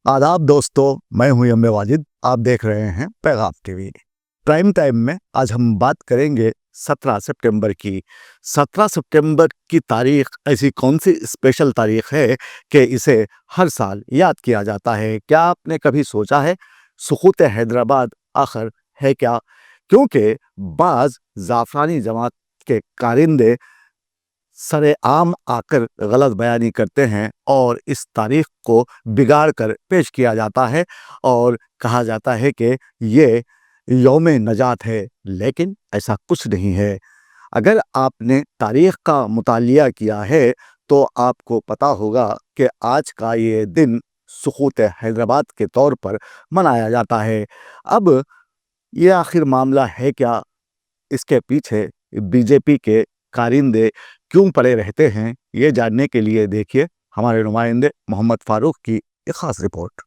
आदाब दोस्तों, मैं हूं एम वाजिद। आप देख रहे हैं पैगाम टीवी। प्राइम टाइम में आज हम बात करेंगे 17 सितंबर की। 17 सितंबर की तारीख ऐसी कौन सी स्पेशल तारीख है कि इसे हर साल याद किया जाता है? क्या आपने कभी सोचा है सुकूत हैदराबाद आखिर है क्या? क्योंकि बाज जाफरानी जमात के कारिंदे सरेआम आकर गलत बयानी करते हैं और इस तारीख को बिगाड़ कर पेश किया जाता है और कहा जाता है कि ये यौम नजात है, लेकिन ऐसा कुछ नहीं है। अगर आपने तारीख का मुतालिया किया है तो आपको पता होगा कि आज का ये दिन सुकूत हैदराबाद के तौर पर मनाया जाता है। अब ये आखिर मामला है क्या? इसके पीछे बीजेपी के कारिंदे क्यों पड़े रहते हैं? ये जानने के लिए देखिए हमारे नुमाइंदे मोहम्मद फारूक की एक खास रिपोर्ट।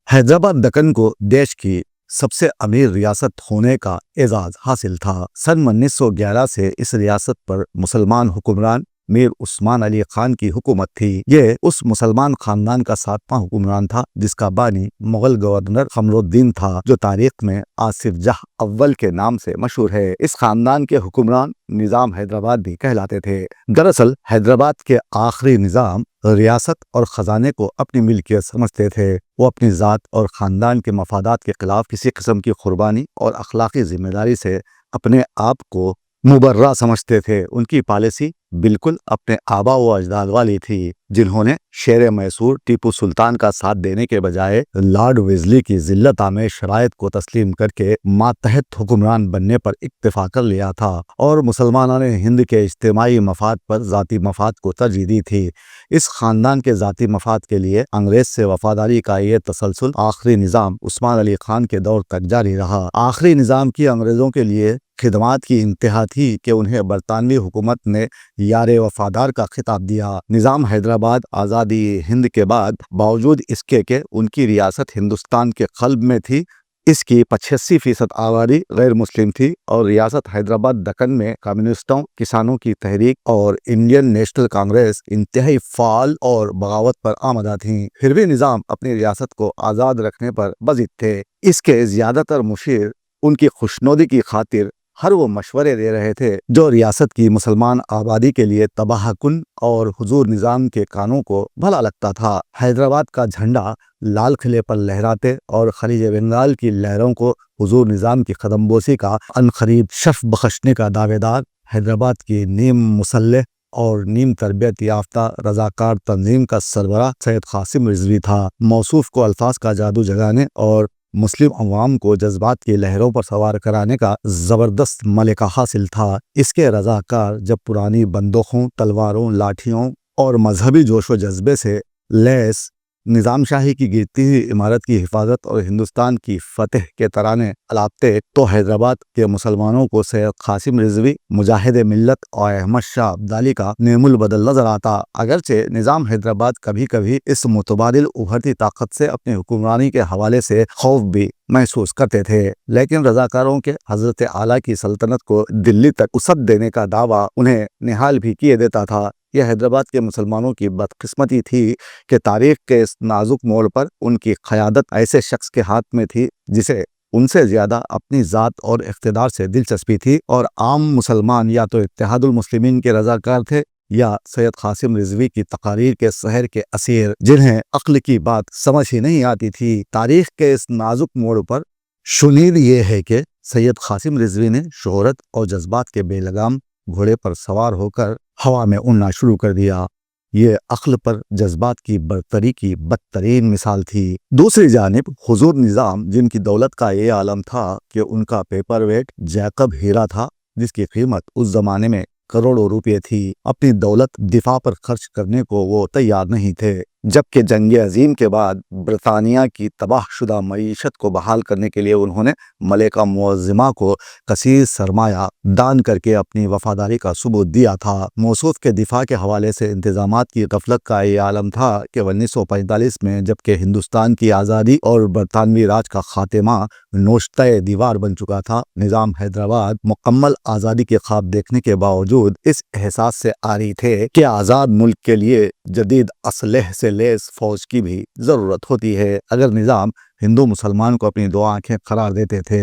हैदराबाद दक्कन को देश की सबसे अमीर रियासत होने का एजाज हासिल था। सन 1911 से इस रियासत पर मुसलमान हुक्मरान मीर उस्मान अली खान की हुकूमत थी। ये उस मुसलमान खानदान का 7वां हुक्मरान था जिसका बानी मुगल गवर्नर कमरुद्दीन था, जो तारीख में आसिफ जाह अव्वल के नाम से मशहूर है। इस खानदान के हुक्मरान निजाम हैदराबाद भी कहलाते थे। दरअसल हैदराबाद के आखिरी निजाम रियासत और खजाने को अपनी मिल्कियत समझते थे। वो अपनी ज़ात और ख़ानदान के मफादात के खिलाफ किसी किस्म की कुर्बानी और अखलाकी जिम्मेदारी से अपने आप को मुबर्रा समझते थे। उनकी पॉलिसी बिल्कुल अपने आबा व अजदाद वाली थी, जिन्होंने शेर मैसूर टीपू सुल्तान का साथ देने के बजाय लॉर्ड वेज़ली की जिल्लत आमेज शराइत को तस्लीम करके मातहत हुक्मरान बनने पर इक्तफा कर लिया था और मुसलमानों ने हिंद के इज्तिमाई मफाद पर ज़ाती मफाद को तरजीह दी थी। इस खानदान के ज़ाती मफाद के लिए अंग्रेज से वफादारी का ये तसलसल आखिरी निज़ाम उस्मान अली खान के दौर तक जारी रहा। आखिरी निज़ाम की अंग्रेज़ों के लिए खिदमात की इंतहा थी कि उन्हें बरतानवी हुकूमत ने यारे वफादार का खिताब दिया। निज़ाम हैदराबाद आज़ादी हिंद के बाद बावजूद इसके कि उनकी रियासत हिंदुस्तान के क़ल्ब में थी, इसकी 85% आबादी गैर मुस्लिम थी और रियासत हैदराबाद दक्कन में कम्युनिस्टों, किसानों की तहरीक और इंडियन नेशनल कांग्रेस इंतहाई फाल और बगावत पर आमदा थी। फिर भी निज़ाम अपनी रियासत को आज़ाद रखने पर बज़िद थे। इसके ज़्यादातर मुशीर उनकी खुशनुदी की खातिर हर वो मशवरे दे रहे थे जो रियासत की मुसलमान आबादी के लिए तबाहकुन और हुजूर निज़ाम के कानों को भला लगता था। हैदराबाद का झंडा लाल किले पर लहराते और खलीज बंगाल की लहरों को हुजूर निज़ाम की कदमबोसी का अनखरीद शर्फ बख्शने का दावेदार हैदराबाद की नीम मुसल्लह और नीम तरबियत याफ्ता रजाकार तंजीम का सरबराह सैयद कासिम रिजवी था। मौसूफ को अल्फाज का जादू जगाने और मुस्लिम अवाम को जज्बात की लहरों पर सवार कराने का ज़बरदस्त मलिका हासिल था। इसके रज़ाकार जब पुरानी बंदूकों, तलवारों, लाठियों और मजहबी जोश व जज्बे से लैस निज़ाम शाही की गिरती हुई इमारत की हिफाजत और हिंदुस्तान की फतेह के तराने अलापते, तो हैदराबाद के मुसलमानों को सैयद कासिम रिजवी, मुजाहिद मिल्लत और अहमद शाह अब्दाली का नेमुल बदल नजर आता। अगरचे निज़ाम हैदराबाद कभी कभी इस मुतबादिल उभरती ताकत से अपनी हुक्मरानी के हवाले से खौफ भी महसूस करते थे, लेकिन रजाकारों के हजरत आला की सल्तनत को दिल्ली तक उसत देने का दावा उन्हें निहाल भी किए देता था। यह हैदराबाद के मुसलमानों की बदकिस्मती थी कि तारीख के इस नाजुक मोड़ पर उनकी क़यादत ऐसे शख्स के हाथ में थी जिसे उनसे ज़्यादा अपनी ज़ात और इक़्तिदार से दिलचस्पी थी, और आम मुसलमान या तो इत्तेहादुल मुस्लिमीन के रज़ाकार थे या सैयद कासिम रिजवी की तकारीर के सहर के असीर, जिन्हें अक्ल की बात समझ ही नहीं आती थी। तारीख के इस नाजुक मोड़ पर शुनीद ये है कि सैयद कासिम रिजवी ने शोहरत और जज्बात के बेलगाम घोड़े पर सवार होकर हवा में उड़ना शुरू कर दिया। یہ عقل پر جذبات کی برتری کی بدترین مثال تھی۔ دوسری جانب حضور نظام، جن کی دولت کا یہ عالم تھا کہ ان کا پیپر ویٹ جیکب ہیرا تھا، جس کی قیمت اس زمانے میں کروڑوں روپے تھی، اپنی دولت دفاع پر خرچ کرنے کو وہ تیار نہیں تھے، جبکہ جنگ عظیم کے بعد برطانیہ کی تباہ شدہ معیشت کو بحال کرنے کے لیے انہوں نے ملکہ معظمہ کو کثیر سرمایہ دان کر کے اپنی وفاداری کا ثبوت دیا تھا۔ موصوف کے دفاع کے حوالے سے انتظامات کی غفلت کا یہ عالم تھا کہ 1945 میں جبکہ ہندوستان کی آزادی اور برطانوی راج کا خاتمہ نوشتہ دیوار بن چکا تھا، نظام حیدرآباد مکمل آزادی کے خواب دیکھنے کے باوجود اس احساس سے عاری تھے کہ آزاد ملک کے لیے جدید اسلحے سے لیس فوج کی بھی ضرورت ہوتی ہے۔ اگر نظام ہندو مسلمان کو اپنی دو آنکھیں قرار دیتے تھے،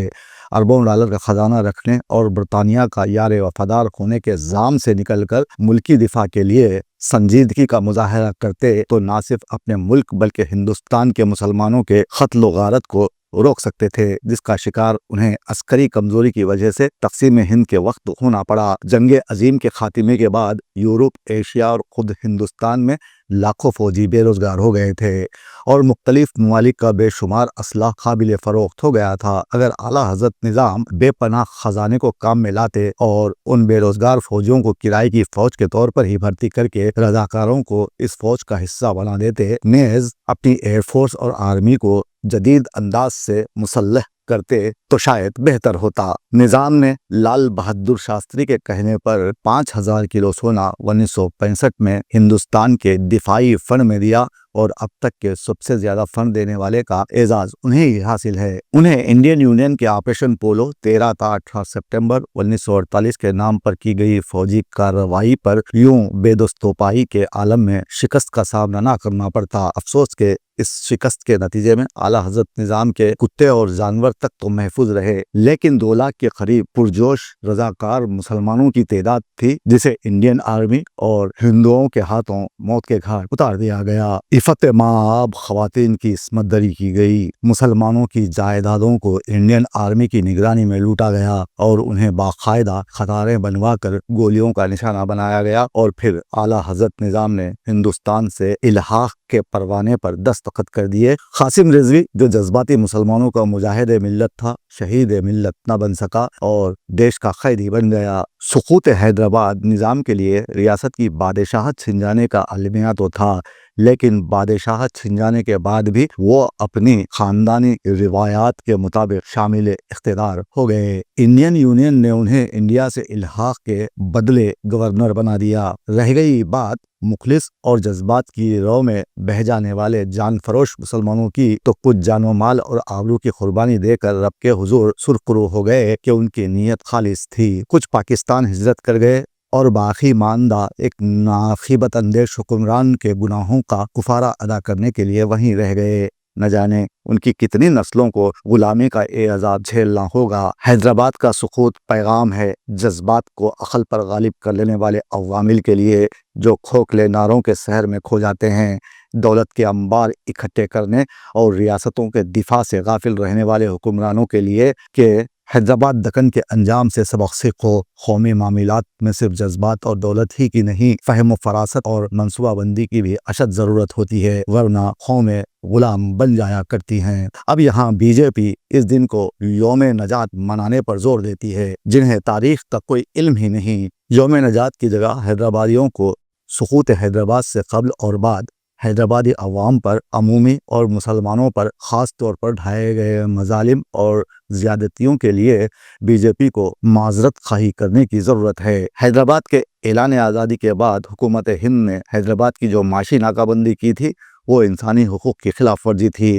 اربوں ڈالر کا خزانہ رکھنے اور برطانیہ کا یار وفادار ہونے کے زام سے نکل کر ملکی دفاع کے لیے سنجیدگی کا مظاہرہ کرتے، تو نہ صرف اپنے ملک بلکہ ہندوستان کے مسلمانوں کے قتل و غارت کو روک سکتے تھے، جس کا شکار انہیں عسکری کمزوری کی وجہ سے تقسیم ہند کے وقت ہونا پڑا۔ جنگ عظیم کے خاتمے کے بعد یورپ، ایشیا اور خود ہندوستان میں لاکھوں فوجی بے روزگار ہو گئے تھے اور مختلف ممالک کا بے شمار اسلحہ قابل فروخت ہو گیا تھا۔ اگر اعلیٰ حضرت نظام بے پناہ خزانے کو کام میں لاتے اور ان بے روزگار فوجیوں کو کرائے کی فوج کے طور پر ہی بھرتی کر کے رضاکاروں کو اس فوج کا حصہ بنا دیتے، نیز اپنی ایئر فورس اور آرمی کو جدید انداز سے مسلح کرتے، تو شاید بہتر ہوتا۔ نظام نے لال بہادر شاستری کے کہنے پر 5000 کلو سونا 1965 میں ہندوستان کے دفاعی فنڈ میں دیا اور اب تک کے سب سے زیادہ فنڈ دینے والے کا اعزاز انہیں ہی حاصل ہے۔ انہیں انڈین یونین کے آپریشن پولو 13 تا 18 سپٹمبر 1948 کے نام پر کی گئی فوجی کارروائی پر یوں بے دستوپائی کے عالم میں شکست کا سامنا نہ کرنا پڑتا۔ افسوس کہ اس شکست کے نتیجے میں اعلیٰ حضرت نظام کے کتے اور جانور تک تو محفوظ رہے، لیکن 2 لاکھ کے قریب پرجوش رضاکار مسلمانوں کی تعداد تھی جسے انڈین آرمی اور ہندوؤں کے ہاتھوں موت کے گھاٹ اتار دیا گیا۔ عفت مآب خواتین کی عصمت دری کی گئی، مسلمانوں کی جائیدادوں کو انڈین آرمی کی نگرانی میں لوٹا گیا اور انہیں باقاعدہ قطاریں بنوا کر گولیوں کا نشانہ بنایا گیا، اور پھر اعلیٰ حضرت نظام نے ہندوستان سے الحاق کے پروانے پر دستخط کر دیے۔ قاسم رضوی جو جذباتی مسلمانوں کا مجاہد ملت تھا، شہید ملت نہ بن سکا اور دیش کا قیدی بن گیا۔ سقوط حیدرآباد نظام کے لیے ریاست کی بادشاہت چھن جانے کا المیہ تو تھا، لیکن بادشاہت چھن جانے کے بعد بھی وہ اپنی خاندانی روایات کے مطابق شامل اقتدار ہو گئے۔ انڈین یونین نے انہیں انڈیا سے الحاق کے بدلے گورنر بنا دیا۔ رہ گئی بات مخلص اور جذبات کی رو میں بہہ جانے والے جان فروش مسلمانوں کی، تو کچھ جان و مال اور آبرو کی قربانی دے کر رب کے حضور سرخرو ہو گئے کہ ان کی نیت خالص تھی۔ کچھ پاکستان ہجرت کر گئے اور باقی ماندہ ایک ناقیبت اندیش حکمران کے گناہوں کا کفارہ ادا کرنے کے لیے وہیں رہ گئے۔ نہ جانے ان کی کتنی نسلوں کو غلامی کا عذاب جھیلنا ہوگا۔ حیدرآباد کا سقوط پیغام ہے جذبات کو عقل پر غالب کر لینے والے عوامل کے لیے، جو کھوکھلے نعروں کے شہر میں کھو جاتے ہیں، دولت کے انبار اکٹھے کرنے اور ریاستوں کے دفاع سے غافل رہنے والے حکمرانوں کے لیے کہ حیدرآباد دکن کے انجام سے سبق سیکھو۔ قومی معاملات میں صرف جذبات اور دولت ہی کی نہیں، فہم و فراست اور منصوبہ بندی کی بھی اشد ضرورت ہوتی ہے، ورنہ قومیں غلام بن جایا کرتی ہیں۔ اب یہاں بی جے پی اس دن کو یوم نجات منانے پر زور دیتی ہے، جنہیں تاریخ کا کوئی علم ہی نہیں۔ یوم نجات کی جگہ حیدرآبادیوں کو سقوط حیدرآباد سے قبل اور بعد حیدرآبادی عوام پر عمومی اور مسلمانوں پر خاص طور پر ڈھائے گئے مظالم اور زیادتیوں کے لیے بی جے پی کو معذرت خواہی کرنے کی ضرورت ہے۔ حیدرآباد کے اعلان آزادی کے بعد حکومت ہند نے حیدرآباد کی جو معاشی ناکہ بندی کی تھی، وہ انسانی حقوق کی خلاف ورزی تھی۔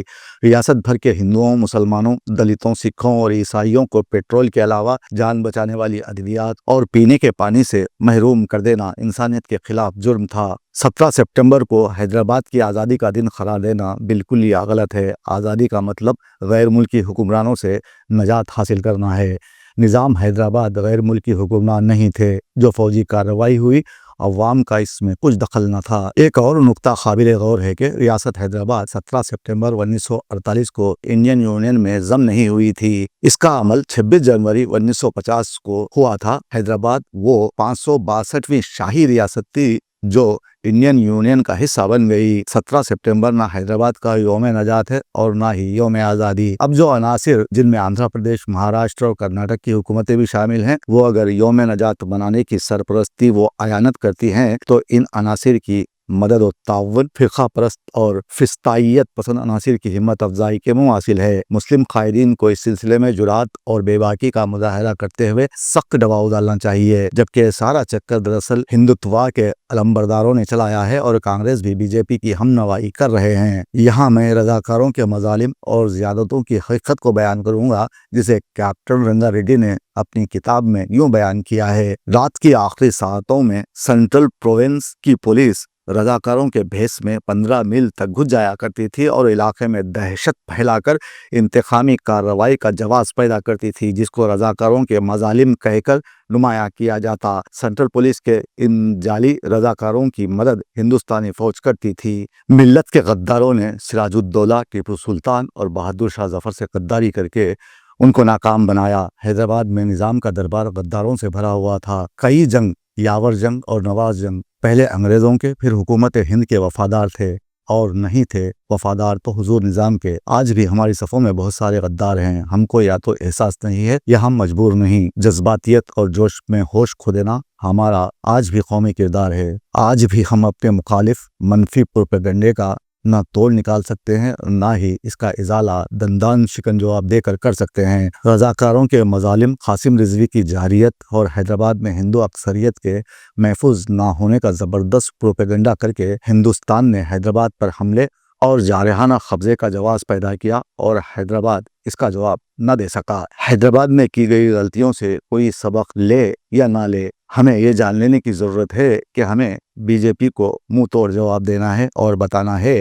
ریاست بھر کے ہندوؤں، مسلمانوں، دلتوں، سکھوں اور عیسائیوں کو پیٹرول کے علاوہ جان بچانے والی ادویات اور پینے کے پانی سے محروم کر دینا انسانیت کے خلاف جرم تھا۔ 17 سپٹمبر کو حیدرآباد کی آزادی کا دن قرار دینا بالکل ہی غلط ہے۔ آزادی کا مطلب غیر ملکی حکمرانوں سے نجات حاصل کرنا ہے۔ نظام حیدرآباد غیر ملکی حکمران نہیں تھے۔ جو فوجی کارروائی ہوئی، عوام کا اس میں کچھ دخل نہ تھا۔ ایک اور نقطہ قابل غور ہے کہ ریاست حیدرآباد 17 سپٹمبر 1948 کو انڈین یونین میں ضم نہیں ہوئی تھی۔ اس کا عمل 26 جنوری 1950 کو ہوا تھا۔ حیدرآباد وہ 562ویں شاہی ریاست تھی جو इंडियन यूनियन का हिस्सा बन गई। 17 सितंबर ना हैदराबाद का यौम नजात है और ना ही यौम आज़ादी। अब जो अनासिर जिनमें आंध्र प्रदेश, महाराष्ट्र और कर्नाटक की हुकूमतें भी शामिल हैं, वो अगर यौम नजात बनाने की सरपरस्ती वो अयानत करती हैं, तो इन अनासिर की मदद और ताउन फिरका परस्त और फिस्ताइयत पसंद अनासिर की हिम्मत अफजाई के मुमासिल है। मुस्लिम कायदीन को इस सिलसिले में जुरात और बेबाकी का मुजाहरा करते हुए सख्त दबाव डालना चाहिए, जबकि सारा चक्कर दरअसल हिंदुत्वा के अलंबरदारों ने चलाया है और कांग्रेस भी बीजेपी की हमनवाई कर रहे हैं। यहाँ मैं रजाकारों के मजालिम और ज़ियादतों की हकीकत को बयान करूँगा, जिसे कैप्टन रंगा रेड्डी ने अपनी किताब में यूँ बयान किया है। रात की आखिरी सातों में सेंट्रल प्रोविंस की पुलिस रजाकारों के भेस में 15 मील तक घुस जाया करती थी और इलाके में दहशत फैलाकर इंतकामी कार्रवाई का जवाब पैदा करती थी, जिसको रजाकारों के मजालिम कहकर नुमाया किया जाता। सेंट्रल पुलिस के इन जाली रजाकारों की मदद हिंदुस्तानी फौज करती थी। मिल्लत के गद्दारों ने सिराजुद्दौला, टीपू सुल्तान और बहादुर शाह जफर से गद्दारी करके उनको नाकाम बनाया। हैदराबाद में निज़ाम का दरबार गद्दारों से भरा हुआ था। कई जंग, यावर जंग और नवाज जंग पहले अंग्रेज़ों के, फिर हुकूमत हिंद के वफादार थे, और नहीं थे वफादार तो हुजूर निज़ाम के। आज भी हमारी सफ़ों में बहुत सारे गद्दार हैं। हमको या तो एहसास नहीं है या हम मजबूर नहीं। जज्बातियत और जोश में होश खो देना हमारा आज भी कौमी किरदार है। आज भी हम अपने मुखालिफ मनफी प्रोपेगेंडे का ना तोड़ निकाल सकते हैं और ना ही इसका इजाला दंदान शिकन जवाब देकर कर सकते हैं। रजाकारों के मजालिम, कासिम रिजवी की जारियत और हैदराबाद में हिंदू अक्सरियत के महफूज ना होने का ज़बरदस्त प्रोपेगेंडा करके हिंदुस्तान ने हैदराबाद पर हमले और जारहाना कब्जे का जवाब पैदा किया और हैदराबाद इसका जवाब न दे सका। हैदराबाद में की गई गलतियों से कोई सबक ले या ना ले, हमें ये जान लेने की ज़रूरत है कि हमें बीजेपी को मुंह तोड़ जवाब देना है और बताना है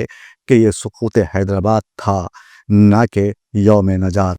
कि ये सुकूत हैदराबाद था, ना कि यौम नजात।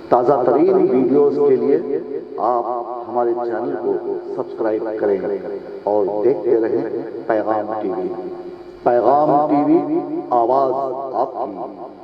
ताज़ा तरीन वीडियोस के लिए आप हमारे चैनल को सब्सक्राइब करें और देखते रहें पैगाम टीवी। पैगाम टीवी, आवाज़ आपकी।